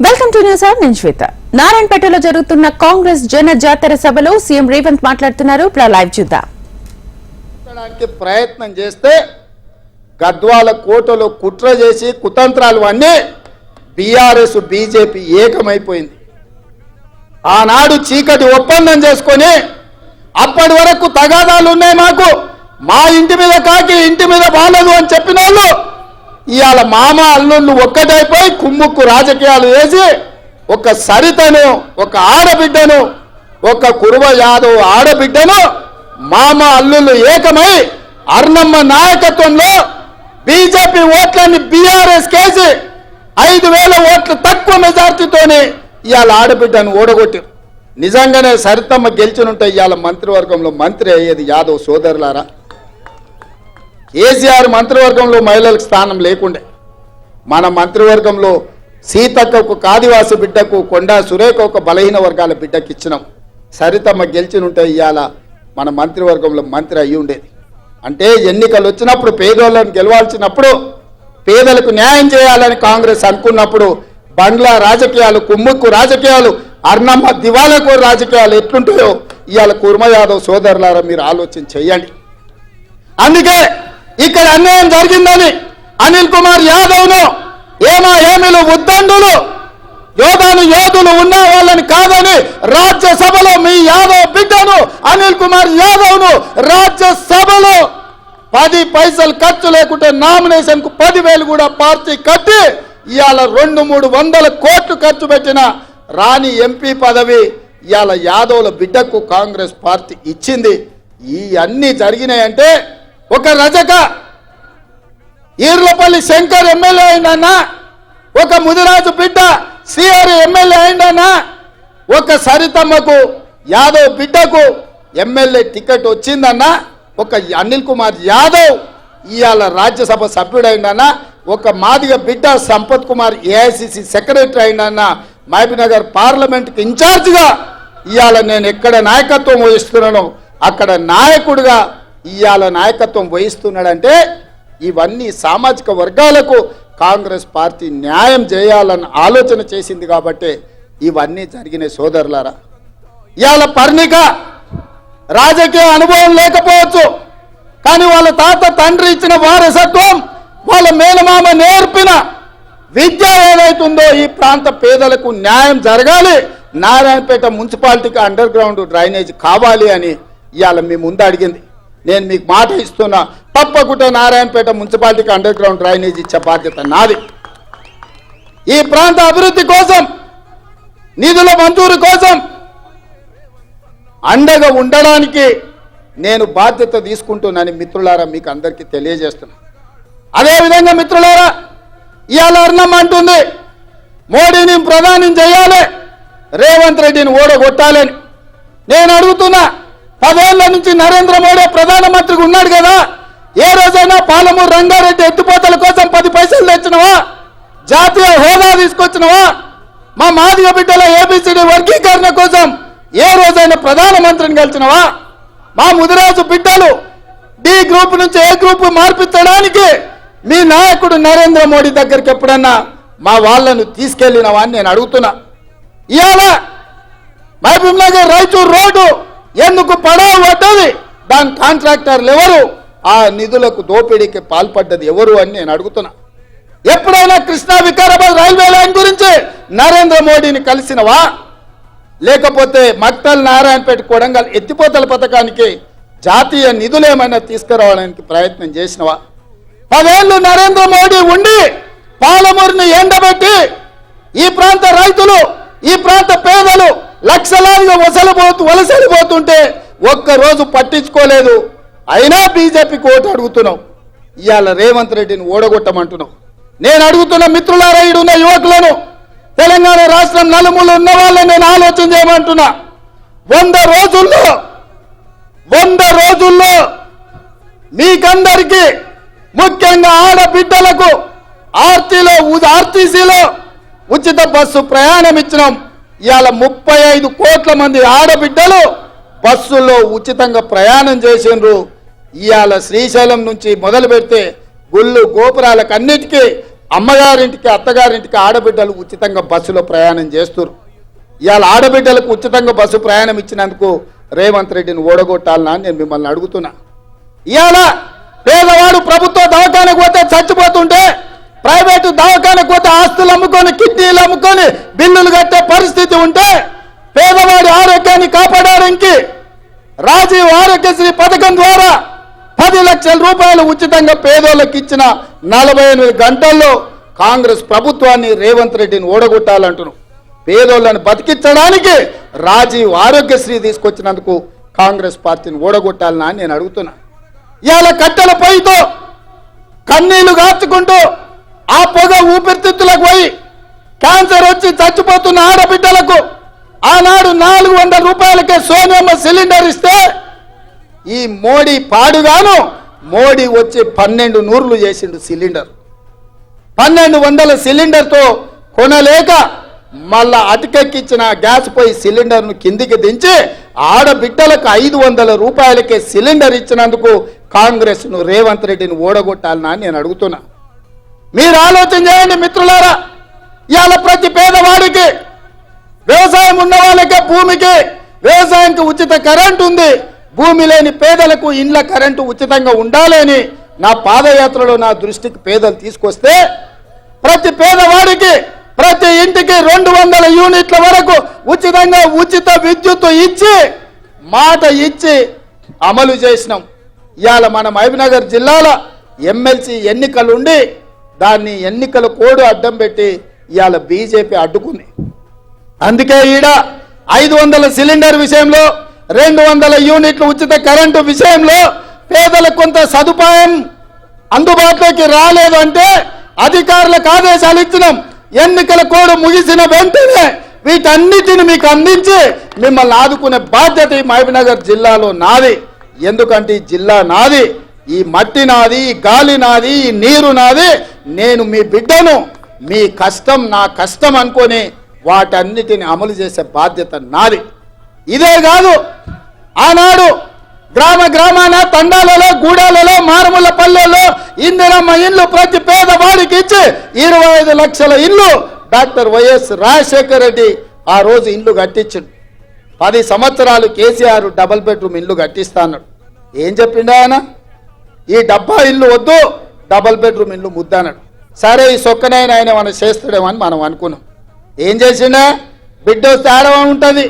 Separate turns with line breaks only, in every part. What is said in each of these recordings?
Welcome to news hour. నేను శ్వేత. నారాయణపేటలో జరుగుతున్న కాంగ్రెస్ జన జాతర సభలో సీఎం రేవంత్ మాట్లాడుతున్నారు. ఇప్పుడు లైవ్ చూద్దాం.
ప్రయత్నం చేస్తే గద్వాల కోటలో కుట్ర చేసి కుతంత్రాలు అన్నీ బీఆర్ఎస్ బీజేపీ ఏకమైపోయింది. ఆనాడు చీకటి ఒప్పందం చేసుకొని అప్పటి వరకు తగాదాలు ఉన్నాయి, మాకు మా ఇంటి మీద కాకి ఇంటి మీద బాలదు అని చెప్పిన వాళ్ళు ఇవాళ మామ అల్లుళ్ళు ఒక్కటైపోయి కుమ్ముక్కు రాజకీయాలు వేసి ఒక సరితను, ఒక ఆడబిడ్డను, ఒక కురువ యాదవ్ ఆడబిడ్డను మామ అల్లుళ్ళు ఏకమై అర్ణమ్మ నాయకత్వంలో బీజేపీ ఓట్లని బీఆర్ఎస్ కేసి 5,000 ఓట్లు తక్కువ మెజార్టీతోనే ఇవాళ ఆడబిడ్డను ఓడగొట్టారు. నిజంగానే సరితమ్మ గెలిచినుంటే ఇవాళ మంత్రివర్గంలో మంత్రి అయ్యేది యాదవ్ సోదరులారా. కేసీఆర్ మంత్రివర్గంలో మహిళలకు స్థానం లేకుండే, మన మంత్రివర్గంలో సీతక్కకు ఆదివాసి బిడ్డకు, కొండా సురేఖ ఒక బలహీన వర్గాల బిడ్డకి ఇచ్చినాం. సరితమ్మ గెలిచినుంటే ఇవాళ మన మంత్రివర్గంలో మంత్రి అయ్యి ఉండేది. అంటే ఎన్నికలు వచ్చినప్పుడు పేదోళ్ళని గెలవాల్సినప్పుడు పేదలకు న్యాయం చేయాలని కాంగ్రెస్ అనుకున్నప్పుడు బంగ్లా రాజకీయాలు, కుమ్ముక్కు రాజకీయాలు, అర్ణమ్మ దివాలకు రాజకీయాలు ఎట్లుంటాయో ఇవాళ కుర్మ యాదవ్ సోదరులారా మీరు ఆలోచన చెయ్యండి. అందుకే ఇక్కడ అన్యాయం జరిగిందని అనిల్ కుమార్ యాదవ్ను ఏమీలు ఉద్దండులు యోధులు ఉన్న వాళ్ళని కాదని రాజ్యసభలో మీ యాదవ్ బిడ్డను అనిల్ కుమార్ యాదవ్ను రాజ్యసభలో 10 పైసలు ఖర్చు లేకుంటే నామినేషన్ కు 10,000 కూడా పార్టీ కట్టి ఇవాళ 200-300 కోట్లు ఖర్చు పెట్టిన రాని ఎంపీ పదవి ఇవాళ యాదవ్ల బిడ్డకు కాంగ్రెస్ పార్టీ ఇచ్చింది. ఈ అన్ని జరిగినాయంటే ఒక రజక ఈర్లపల్లి శంకర్ ఎమ్మెల్యే అయిందన్నా, ఒక ముదిరాజు బిడ్డ సిఆర్ ఎమ్మెల్యే అయిందన్నా, ఒక సరితమ్మకు యాదవ్ బిడ్డకు ఎమ్మెల్యే టికెట్ వచ్చిందన్నా, ఒక అనిల్ కుమార్ యాదవ్ ఇవాళ రాజ్యసభ సభ్యుడైందన్నా, ఒక మాదిగ బిడ్డ సంపత్ కుమార్ ఏఐసిసి సెక్రటరీ అయిందన్నా, మహబూబ్నగర్ పార్లమెంట్కి ఇన్ఛార్జిగా ఇవాళ నేను ఎక్కడ నాయకత్వం వహిస్తున్నానో అక్కడ నాయకుడిగా ఇవాళ నాయకత్వం వహిస్తున్నాడంటే ఇవన్నీ సామాజిక వర్గాలకు కాంగ్రెస్ పార్టీ న్యాయం చేయాలని ఆలోచన చేసింది కాబట్టి ఇవన్నీ జరిగిన సోదరులారా. ఇవాళ పర్ణిక రాజకీయ అనుభవం లేకపోవచ్చు, కానీ వాళ్ళ తాత తండ్రి ఇచ్చిన వారసత్వం, వాళ్ళ మేనమామ నేర్పిన విద్య ఏదైతుందో ఈ ప్రాంత పేదలకు న్యాయం జరగాలి, నారాయణపేట మున్సిపాలిటీకి అండర్ గ్రౌండ్ డ్రైనేజ్ కావాలి అని ఇవాళ మీ ముందు అడిగింది. నేను మీకు మాట ఇస్తున్నా, తప్పకుండా నారాయణపేట మున్సిపాలిటీకి అండర్ గ్రౌండ్ డ్రైనేజ్ ఇచ్చే బాధ్యత నాది. ఈ ప్రాంత అభివృద్ధి కోసం, నిధుల మంజూరు కోసం అండగా ఉండడానికి నేను బాధ్యత తీసుకుంటున్నాను మిత్రులారా, మీకు అందరికీ తెలియజేస్తున్నా. అదేవిధంగా మిత్రులారా, ఇవాళ అర్ణం అంటుంది మోడీని ప్రధాని చేయాలి, రేవంత్ రెడ్డిని ఓడగొట్టాలని. నేను అడుగుతున్నా, 10 ఏళ్ల నుంచి నరేంద్ర మోడీ ప్రధానమంత్రిగా ఉన్నాడు కదా, ఏ రోజైనా పాలమూరు రంగారెడ్డి ఎత్తిపోతల కోసం 10 పైసలు తెచ్చినవా? జాతీయ హోదా తీసుకొచ్చినవా? మా మాదిగ బిడ్డల ఏబిసిడి వర్గీకరణ కోసం ఏ రోజైనా ప్రధానమంత్రిని కలిసినవా? మా ముదిరాజు బిడ్డలు డి గ్రూప్ నుంచి ఏ గ్రూప్ మార్పించడానికి మీ నాయకుడు నరేంద్ర మోడీ దగ్గరికి ఎప్పుడన్నా మా వాళ్ళను తీసుకెళ్లినవా అని నేను అడుగుతున్నా. ఇవాళ మహబూబ్నగర్ రాయచూర్ రోడ్డు ఎందుకు పడవ పడ్డది? దాని కాంట్రాక్టర్లు ఎవరు? ఆ నిధులకు దోపిడీకి పాల్పడ్డది ఎవరు అని నేను అడుగుతున్నా. ఎప్పుడైనా కృష్ణా వికారాబాద్ రైల్వే లైన్ గురించి నరేంద్ర మోడీని కలిసినవా? లేకపోతే మక్తల్ నారాయణపేట కొడంగల్ ఎత్తిపోతల పథకానికి జాతీయ నిధులు ఏమైనా తీసుకురావడానికి ప్రయత్నం చేసినవా? 10 ఏళ్ళు నరేంద్ర మోడీ ఉండి పాలమూరుని ఎండబెట్టి ఈ ప్రాంత రైతులు, ఈ ప్రాంత పేదలు లక్షలాదిగా వలసలిపోతుంటే ఒక్కరోజు పట్టించుకోలేదు. అయినా బీజేపీకి ఓటు అడుగుతున్నావు, ఇవాళ రేవంత్ రెడ్డిని ఓడగొట్టమంటున్నావు. నేను అడుగుతున్న మిత్రులారా, ఈడున్న యువకులను, తెలంగాణ రాష్ట్రం నలుమూలు ఉన్న వాళ్ళని నేను ఆలోచన చేయమంటున్నా. 100 రోజుల్లో మీకందరికీ, ముఖ్యంగా ఆడబిడ్డలకు ఆర్టీసీలో ఉచిత బస్సు ప్రయాణం ఇచ్చినాం. ఇవాళ 35 కోట్ల మంది ఆడబిడ్డలు బస్సుల్లో ఉచితంగా ప్రయాణం చేసిండ్రు. ఇవాళ శ్రీశైలం నుంచి మొదలు పెడితే గుళ్ళు గోపురాలకు అన్నిటికీ అమ్మగారింటికి అత్తగారింటికి ఆడబిడ్డలు ఉచితంగా బస్సులో ప్రయాణం చేస్తున్నారు. ఇవాళ ఆడబిడ్డలకు ఉచితంగా బస్సు ప్రయాణం ఇచ్చినందుకు రేవంత్ రెడ్డిని ఓడగొట్టాలనా నేను మిమ్మల్ని అడుగుతున్నా. ఇవాళ పేదవాడు ప్రభుత్వ దవాఖానకు పోతే చచ్చిపోతుంటే, ప్రైవేటు దవాఖానకు పోతే ఆస్తులు అమ్ముకొని కిడ్నీలు అమ్ముకొని బిల్లులు కట్టే పరిస్థితి ఉంటే, పేదవాడి ఆరోగ్యాన్ని కాపాడడానికి రాజీవ్ ఆరోగ్యశ్రీ పథకం ద్వారా 10 లక్షల రూపాయలు ఉచితంగా పేదోళ్ళకి ఇచ్చిన 48 గంటల్లో కాంగ్రెస్ ప్రభుత్వాన్ని రేవంత్ రెడ్డిని ఓడగొట్టాలంటున్నాం. పేదోళ్ళని బతికించడానికి రాజీవ్ ఆరోగ్యశ్రీ తీసుకొచ్చినందుకు కాంగ్రెస్ పార్టీని ఓడగొట్టాలని నేను అడుగుతున్నా. ఇవాళ కట్టెల పొయ్యితో కన్నీళ్లు గార్చుకుంటూ ఆ పొగ ఊపిరితిత్తులకు పోయి క్యాన్సర్ వచ్చి చచ్చిపోతున్న ఆడబిడ్డలకు ఆనాడు 400 రూపాయలకే సోనియమ్మ సిలిండర్ ఇస్తే, ఈ మోడీ పాడుగాను మోడీ వచ్చి 12 నూర్లు చేసిండు సిలిండర్. 1200 సిలిండర్తో కొనలేక మళ్ళా అటుకెక్కించిన గ్యాస్ పొయ్యి సిలిండర్ను కిందికి దించి ఆడబిడ్డలకు 500 రూపాయలకే సిలిండర్ ఇచ్చినందుకు కాంగ్రెస్ను రేవంత్ రెడ్డిని ఓడగొట్టాలనా నేను అడుగుతున్నా. మీరు ఆలోచన చేయండి మిత్రులారా. ఇవాళ ప్రతి పేదవాడికి, వ్యవసాయం ఉన్న వాళ్ళకే భూమికి వ్యవసాయానికి ఉచిత కరెంటు ఉంది. భూమి లేని పేదలకు ఇండ్ల కరెంటు ఉచితంగా ఉండాలని నా పాదయాత్రలో నా దృష్టికి పేదలు తీసుకొస్తే, ప్రతి పేదవాడికి ప్రతి ఇంటికి 200 యూనిట్ల వరకు ఉచితంగా ఉచిత విద్యుత్ ఇచ్చి మాట ఇచ్చి అమలు చేసినాం. ఇవాళ మన మహబూబ్నగర్ జిల్లాలో ఎమ్మెల్సీ ఎన్నికలు ఉండి దాన్ని ఎన్నికల కోడ్ అడ్డం పెట్టి ఇవాళ బీజేపీ అడ్డుకుంది. అందుకే ఈడ 500 సిలిండర్ విషయంలో, 200 యూనిట్ల ఉచిత కరెంటు విషయంలో పేదలకు కొంత సదుపాయం అందుబాటులోకి రాలేదు అంటే అధికారులకు ఆదేశాలు ఇచ్చినాం. ఎన్నికల కోడ్ ముగిసిన వెంటనే వీటన్నిటిని మీకు అందించి మిమ్మల్ని ఆదుకునే బాధ్యత ఈ మహబూబ్నగర్ జిల్లాలో నాది. ఎందుకంటే ఈ జిల్లా నాది, ఈ మట్టి నాది, ఈ గాలి నాది, ఈ నీరు నాది. నేను మీ బిడ్డను, మీ కష్టం నా కష్టం అనుకొని వాటన్నిటిని అమలు చేసే బాధ్యత నాది. ఇదే కాదు, ఆనాడు గ్రామ గ్రామాన తండాలలో, గూడాలలో, మారుమూల పల్లెల్లో ఇందిరమ్మ ఇల్లు ప్రతి పేదవాడికి ఇచ్చి 25 లక్షల ఇల్లు డాక్టర్ వైఎస్ రాజశేఖర రెడ్డి ఆ రోజు ఇల్లు కట్టించిండు. 10 సంవత్సరాలు కేసీఆర్ డబుల్ బెడ్రూమ్ ఇల్లు కట్టిస్తా అన్నాడు. ఏం చెప్పిండు ఆయన? ఈ డబ్బా ఇల్లు వద్దు, డబుల్ బెడ్రూమ్ ఇల్లు ముద్దన్నాడు. సరే, ఈ సొక్కనైనా ఆయన మనం చేస్తాడేమని మనం అనుకున్నాం. ఏం చేసిండే? బిడ్డ వస్తే ఆడవ ఉంటుంది,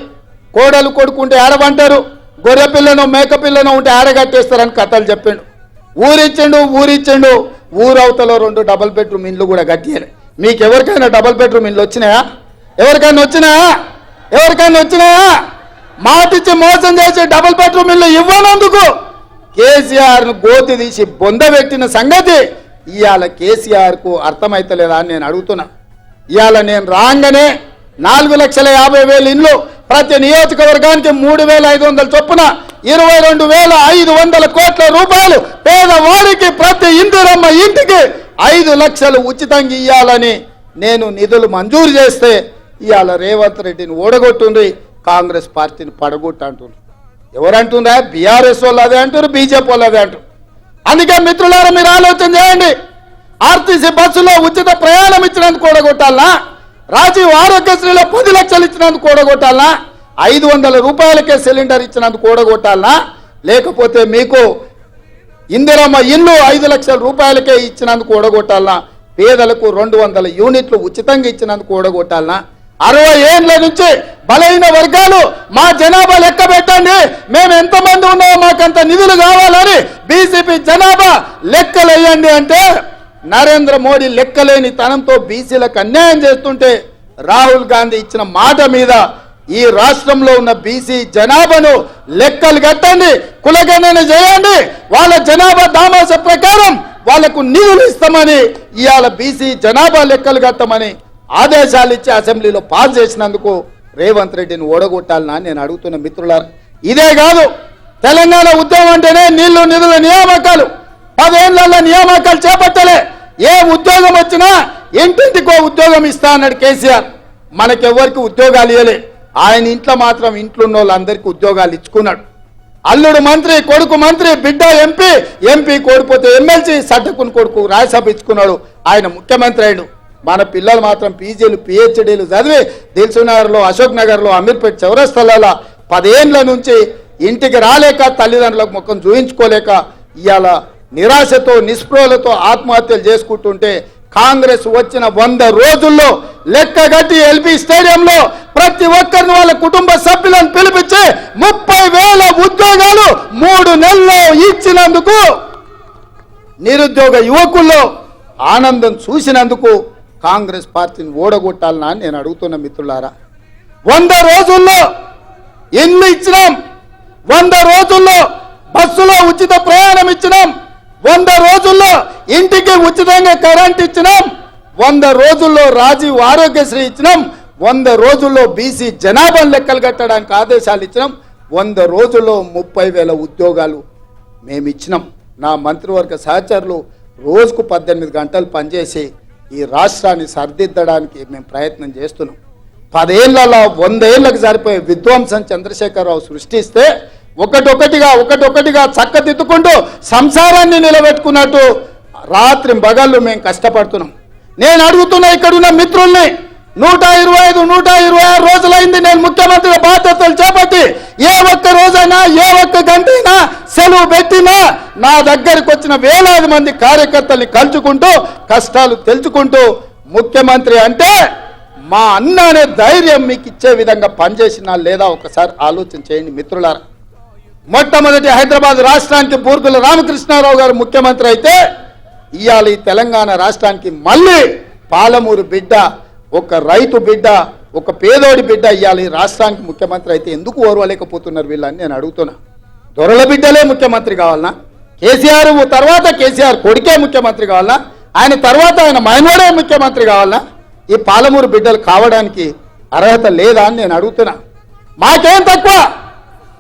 కోడలు కొడుకుంటే ఆడవంటారు, గొర్రె పిల్లను మేక పిల్లను ఉంటే ఆడగట్టేస్తారని కథలు చెప్పిండు. ఊరిచ్చిండు. ఊరవతలో 2 డబుల్ బెడ్రూమ్ ఇండ్లు కూడా కట్టియాలి. మీకు ఎవరికైనా డబుల్ బెడ్రూమ్ ఇండ్లు వచ్చినాయా? ఎవరికైనా వచ్చినాయా? మాటిచ్చి మోసం చేసి డబుల్ బెడ్రూమ్ ఇల్లు ఇవ్వనందుకు కేసీఆర్ను గోతి తీసి బొందబెట్టిన సంగతి ఇవాళ కేసీఆర్కు అర్థమైతలేదా అని నేను అడుగుతున్నా. ఇవాళ నేను రాగానే 4,50,000 ఇండ్లు, ప్రతి నియోజకవర్గానికి 3,500 చొప్పున 22,500 కోట్ల రూపాయలు పేదవాడికి ప్రతి ఇందిరమ్మ ఇంటికి 5 లక్షలు ఉచితంగా ఇవ్వాలని నేను నిధులు మంజూరు చేస్తే ఇవాళ రేవంత్ రెడ్డిని ఓడగొట్టుండ్రి, కాంగ్రెస్ పార్టీని పడగొట్టు అంటున్నారు. ఎవరంటుందా? బీఆర్ఎస్ వాళ్ళు అదే అంటారు, బీజేపీ వాళ్ళు అదే అంటారు. అందుకే మిత్రులారా మీరు ఆలోచన చేయండి. ఆర్టీసీ బస్సులో ఉచిత ప్రయాణం ఇచ్చినందుకు ఓడగొట్టాలనా? రాజీవ్ ఆరోగ్యశ్రీలో 10 లక్షలు ఇచ్చినందుకు ఓడగొట్టాలనా? 500 రూపాయలకే సిలిండర్ ఇచ్చినందుకు ఓడగొట్టాలనా? లేకపోతే మీకు ఇందిరమ్మ ఇల్లు 5 లక్షల రూపాయలకే ఇచ్చినందుకు ఓడగొట్టాలనా? పేదలకు 200 యూనిట్లు ఉచితంగా ఇచ్చినందుకు ఓడగొట్టాలనా? 60 ఏళ్ల నుంచి బలహీన వర్గాలు మా జనాభా లెక్క పెట్టండి, మేము ఎంతమంది ఉన్నామో మాకంత నిధులు కావాలని బీసీపీ జనాభా లెక్కలు వేయండి అంటే నరేంద్ర మోడీ లెక్కలేని తనంతో బీసీలకు అన్యాయం చేస్తుంటే రాహుల్ గాంధీ ఇచ్చిన మాట మీద ఈ రాష్ట్రంలో ఉన్న బీసీ జనాభాను లెక్కలు కట్టండి, కులగణన చేయండి, వాళ్ళ జనాభా దామాస ప్రకారం వాళ్లకు నిధులు ఇస్తామని ఇవాళ బీసీ జనాభా లెక్కలు కట్టమని ఆదేశాలు ఇచ్చి అసెంబ్లీలో పాస్ చేసినందుకు రేవంత్ రెడ్డిని ఓడగొట్టాలని నేను అడుగుతున్న మిత్రులారా. ఇదే కాదు, తెలంగాణ ఉద్యమం అంటేనే నీళ్లు నిధుల నియామకాలు, 10 ఏళ్లలో నియామకాలు చేపట్టలే. ఏ ఉద్యోగం వచ్చినా ఇంటింటికో ఉద్యోగం ఇస్తా అన్నాడు కేసీఆర్. మనకెవ్వరికి ఉద్యోగాలు ఇవ్వలే. ఆయన ఇంట్లో మాత్రం ఇంట్లో ఉన్న వాళ్ళందరికీ ఉద్యోగాలు ఇచ్చుకున్నాడు. అల్లుడు మంత్రి, కొడుకు మంత్రి, బిడ్డ ఎంపీ, ఎంపీ కోడిపోతే ఎమ్మెల్సీ, సడ్డకుని కొడుకు రాజ్యసభ ఇచ్చుకున్నాడు, ఆయన ముఖ్యమంత్రి అయ్యాడు. మన పిల్లలు మాత్రం పీజీలు, పిహెచ్డీలు చదివి దిల్సుఖ్నగర్లో, అశోక్ నగర్లో, అమీర్పేట్ చౌరస్తాలలో 10 ఏళ్ల నుంచి ఇంటికి రాలేక, తల్లిదండ్రులకు ముఖం చూయించుకోలేక ఇవాళ నిరాశతో, నిస్పృహలతో ఆత్మహత్యలు చేసుకుంటుంటే కాంగ్రెస్ వచ్చిన 100 రోజుల్లో లెక్కగట్టి ఎల్బీ స్టేడియంలో ప్రతి ఒక్కరిని వాళ్ళ కుటుంబ సభ్యులను పిలిపించి 30,000 ఉద్యోగాలు 3 నెలల్లో ఇచ్చినందుకు, నిరుద్యోగ యువకుల్లో ఆనందం చూసినందుకు కాంగ్రెస్ పార్టీని ఓడగొట్టాలనా నేను అడుగుతున్న మిత్రులారా. 100 రోజుల్లో ఇల్లు ఇచ్చినాం, 100 రోజుల్లో బస్సులో ఉచిత ప్రయాణం ఇచ్చినాం, 100 రోజుల్లో ఇంటికి ఉచితంగా కరెంట్ ఇచ్చినాం, 100 రోజుల్లో రాజీవ్ ఆరోగ్యశ్రీ ఇచ్చినాం, 100 రోజుల్లో బీసీ జనాభాను లెక్కలు కట్టడానికి ఆదేశాలు ఇచ్చినాం, 100 రోజుల్లో 30,000 ఉద్యోగాలు మేము ఇచ్చినాం. నా మంత్రివర్గ సహచరులు రోజుకు 18 గంటలు పనిచేసి ఈ రాష్ట్రాన్ని సరిదిద్దడానికి మేము ప్రయత్నం చేస్తున్నాం. 10 ఏళ్లలో 100 ఏళ్లకు సరిపోయే విధ్వంసం చంద్రశేఖరరావు సృష్టిస్తే ఒకటొకటిగా చక్కదిద్దుకుంటూ సంసారాన్ని నిలబెట్టుకున్నట్టు రాత్రి బగళ్ళు మేము కష్టపడుతున్నాం. నేను అడుగుతున్నా ఇక్కడున్న మిత్రుల్ని, 125-126 రోజులైంది నేను ముఖ్యమంత్రి బాధ్యతలు చేపట్టి. ఏ ఒక్క రోజైనా, ఏ ఒక్క గంటైనా సెలవు పెట్టినా నా దగ్గరికి వచ్చిన వేలాది మంది కార్యకర్తల్ని కలుచుకుంటూ, కష్టాలు తెలుసుకుంటూ, ముఖ్యమంత్రి అంటే మా అన్న అనే ధైర్యం మీకు ఇచ్చే విధంగా పనిచేసినా లేదా ఒకసారి ఆలోచన చేయండి మిత్రులారా. మొట్టమొదటి హైదరాబాద్ రాష్ట్రానికి బూర్గుల రామకృష్ణారావు గారు ముఖ్యమంత్రి అయితే, ఇవాళ ఈ తెలంగాణ రాష్ట్రానికి మళ్ళీ పాలమూరు బిడ్డ, ఒక రైతు బిడ్డ, ఒక పేదోడి బిడ్డ ఇవాళ ఈ రాష్ట్రానికి ముఖ్యమంత్రి అయితే ఎందుకు ఓర్వలేకపోతున్నారు వీళ్ళని నేను అడుగుతున్నా. దొరల బిడ్డలే ముఖ్యమంత్రి కావాలన్నా? కేసీఆర్ తర్వాత కేసీఆర్ కొడుకే ముఖ్యమంత్రి కావాలన్నా? ఆయన తర్వాత ఆయన మైనోడే ముఖ్యమంత్రి కావాలన్నా? ఈ పాలమూరు బిడ్డలు కావడానికి అర్హత లేదా అని నేను అడుగుతున్నా. మాకేం తక్కువ?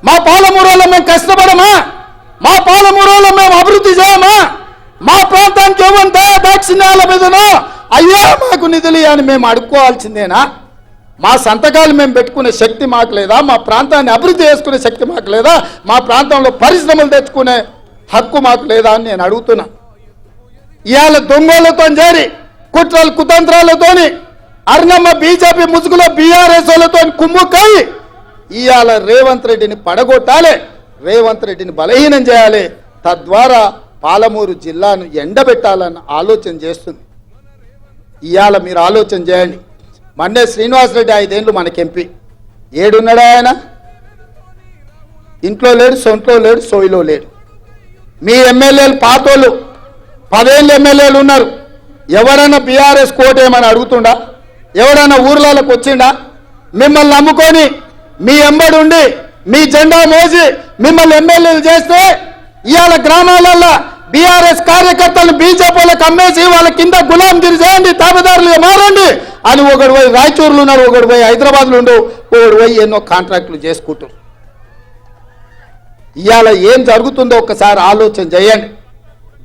మా పాలమూరులో మేము కష్టపడమా? మా పాలమూరులో మేము అభివృద్ధి చేయమా? మా ప్రాంతానికి ఏమంటే దాక్షిణ్యాల మీదనో అయ్యా మాకు నిధులు అని మేము అడుక్కోవాల్సిందేనా? మా సంతకాలు మేము పెట్టుకునే శక్తి మాకు లేదా? మా ప్రాంతాన్ని అభివృద్ధి చేసుకునే శక్తి మాకు లేదా? మా ప్రాంతంలో పరిశ్రమలు తెచ్చుకునే హక్కు మాకు లేదా అని నేను అడుగుతున్నా. ఇవాళ దొంగలతో చేరి కుట్రలు కుతంత్రాలతోని అర్ణమ్మ బీజేపీ ముసుగులో బీఆర్ఎస్ వాళ్ళతో కుమ్ముక్కై ఇవాళ రేవంత్ రెడ్డిని పడగొట్టాలి, రేవంత్ రెడ్డిని బలహీనం చేయాలి, తద్వారా పాలమూరు జిల్లాను ఎండబెట్టాలని ఆలోచన చేస్తుంది. ఇవాళ మీరు ఆలోచన చేయండి. మన్నే శ్రీనివాసరెడ్డి 5 ఏళ్ళు మనకి ఎంపీ. ఏడున్నాడా ఆయన? ఇంట్లో లేడు, సొంట్లో లేడు, సోయిలో లేడు. మీ ఎమ్మెల్యేలు పాతోళ్ళు 10 ఏళ్ళు ఎమ్మెల్యేలు ఉన్నారు. ఎవరైనా బీఆర్ఎస్ కోటేమని అడుగుతుండా? ఎవరైనా ఊర్లలోకి వచ్చిండా? మిమ్మల్ని నమ్ముకొని మీ ఎంబడి ఉండి మీ జెండా మోసి మిమ్మల్ని ఎమ్మెల్యేలు చేస్తే ఇవాళ గ్రామాలలో బీఆర్ఎస్ కార్యకర్తలు బీజేపీలకు అమ్మేసి వాళ్ళ కింద గులాంగిరి చేయండి, తాబేదారులుగా మారండి అని ఒకడు పోయి రాయచూరులో ఉన్నారు, ఒకడు పోయి హైదరాబాద్లో ఉండు, ఒకడు పోయి ఎన్నో కాంట్రాక్టులు చేసుకుంటారు. ఇవాళ ఏం జరుగుతుందో ఒక్కసారి ఆలోచన చేయండి.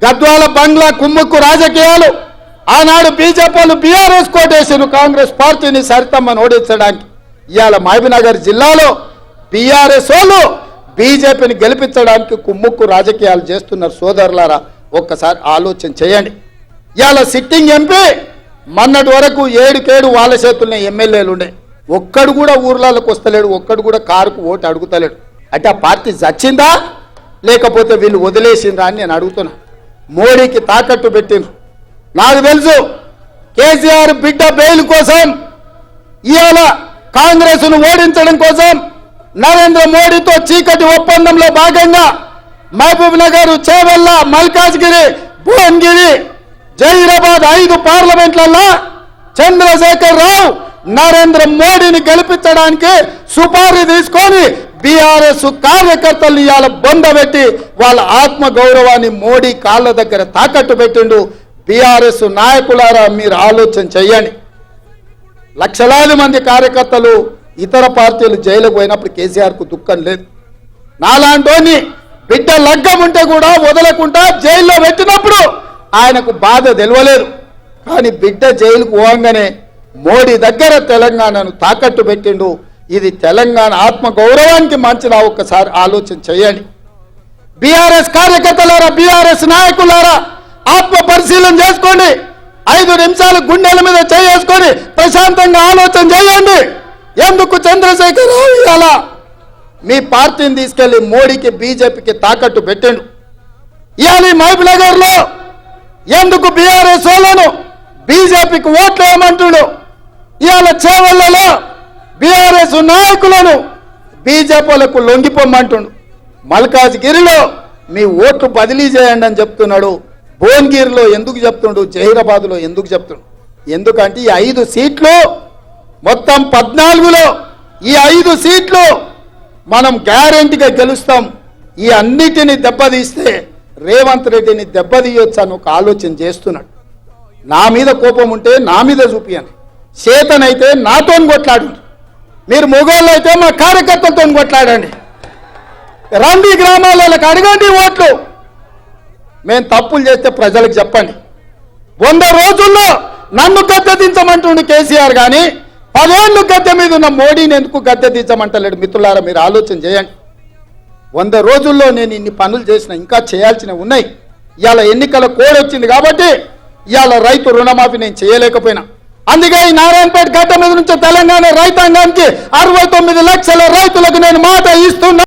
గద్వాల బంగ్లా కుమ్ముక్కు రాజకీయాలు, ఆనాడు బీజేపీలు బీఆర్ఎస్ కోటేసారు కాంగ్రెస్ పార్టీని సరితమ్మని ఓడించడానికి. ఇవాళ మహబూబ్నగర్ జిల్లాలో బీఆర్ఎస్ వాళ్ళు బీజేపీని గెలిపించడానికి కుమ్ముక్కు రాజకీయాలు చేస్తున్నారు. సోదరులారా ఒక్కసారి ఆలోచన చేయండి. ఇవాళ సిట్టింగ్ ఎంపీ మొన్నటి వరకు 7 వాళ్ళ చేతుల్లో ఎమ్మెల్యేలు ఉండే, ఒక్కడు కూడా ఊర్లలోకి వస్తలేడు, ఒక్కడు కూడా కారుకు ఓటు అడుగుతలేడు. అంటే ఆ పార్టీ చచ్చిందా లేకపోతే వీళ్ళు వదిలేసిందా అని నేను అడుగుతున్నా. మోడీకి తాకట్టు పెట్టిండ్రు. నాకు తెలుసు కేసీఆర్ బిడ్డ బెయిల్ కోసం ఇవాళ కాంగ్రెస్ను ఓడించడం కోసం నరేంద్ర మోడీతో చీకటి ఒప్పందంలో భాగంగా మహబూబ్ నగర్, చేవెళ్ళ, మల్కాజ్గిరి, భువనగిరి, జహీరాబాద్ 5 పార్లమెంట్లలో చంద్రశేఖర్ రావు నరేంద్ర మోడీని గెలిపించడానికి సుపారీ తీసుకొని బీఆర్ఎస్ కార్యకర్తలు ఇవాళ బొందబెట్టి వాళ్ళ ఆత్మ గౌరవాన్ని మోడీ కాళ్ళ దగ్గర తాకట్టు పెట్టిండు. బీఆర్ఎస్ నాయకులారా మీరు ఆలోచన చెయ్యండి. లక్షలాది మంది కార్యకర్తలు ఇతర పార్టీలు జైలుకు పోయినప్పుడు కేసీఆర్కు దుఃఖం లేదు. నాలాంటోని బిడ్డ లగ్గం ఉంటే కూడా వదలకుండా జైల్లో పెట్టినప్పుడు ఆయనకు బాధ తెలియలేదు. కానీ బిడ్డ జైలుకు పోగానే మోడీ దగ్గర తెలంగాణను తాకట్టు పెట్టిండు. ఇది తెలంగాణ ఆత్మ గౌరవానికి మంచిదా? ఒక్కసారి ఆలోచన చేయండి. బీఆర్ఎస్ కార్యకర్తలారా, బీఆర్ఎస్ నాయకులారా, ఆత్మ పరిశీలన చేసుకోండి. 5 నిమిషాలు గుండెల మీద చేసుకొని ప్రశాంతంగా ఆలోచన చేయండి. ఎందుకు చంద్రశేఖరరావు అలా మీ పార్టీని తీసుకెళ్లి మోడీకి, బీజేపీకి తాకట్టు పెట్టండు? ఇవాళ మహబూబ్ నగర్ లో ఎందుకు బీఆర్ఎస్ వాళ్ళను బీజేపీకి ఓట్లు వేయమంటుడు? ఇవాళ చేవళ్లలో బీఆర్ఎస్ నాయకులను బీజేపీలకు లొంగిపోమంటుండు. మల్కాజ్గిరిలో మీ ఓట్లు బదిలీ చేయండి అని చెప్తున్నాడు. భువనగిరిలో ఎందుకు చెప్తుండు? జహీరాబాద్లో ఎందుకు చెప్తుండు? ఎందుకంటే ఈ 5 సీట్లు మొత్తం 14లో ఈ 5 సీట్లు మనం గ్యారెంటీగా గెలుస్తాం. ఈ అన్నిటిని దెబ్బతీస్తే రేవంత్ రెడ్డిని దెబ్బతీయొచ్చు అని ఒక ఆలోచన చేస్తున్నాడు. నా మీద కోపం ఉంటే నా మీద చూపియండి, చేతనైతే నాతో కొట్లాడు. మీరు మొగోళ్ళు అయితే మా కార్యకర్తలతో కొట్లాడండి. రండి గ్రామాలకు అడగండి ఓట్లు. మేము తప్పులు చేస్తే ప్రజలకు చెప్పండి. 100 రోజుల్లో నన్ను గద్దె దించమంటుండు కేసీఆర్, కానీ 10 ఏళ్ళు గద్దె మీద ఉన్న మోడీని ఎందుకు గద్దె దించమంటలేడు? మిత్రులారా, మీరు ఆలోచన చేయండి. 100 రోజుల్లో నేను ఇన్ని పనులు చేసిన, ఇంకా చేయాల్సినవి ఉన్నాయి. ఇవాళ ఎన్నికల కోడ్ వచ్చింది కాబట్టి ఇవాళ రైతు రుణమాఫీ నేను చేయలేకపోయినా. అందుకే ఈ నారాయణపేట గడ్డ మీద నుంచి తెలంగాణ రైతాంగానికి 69 లక్షల రైతులకు నేను మాట ఇస్తున్నా.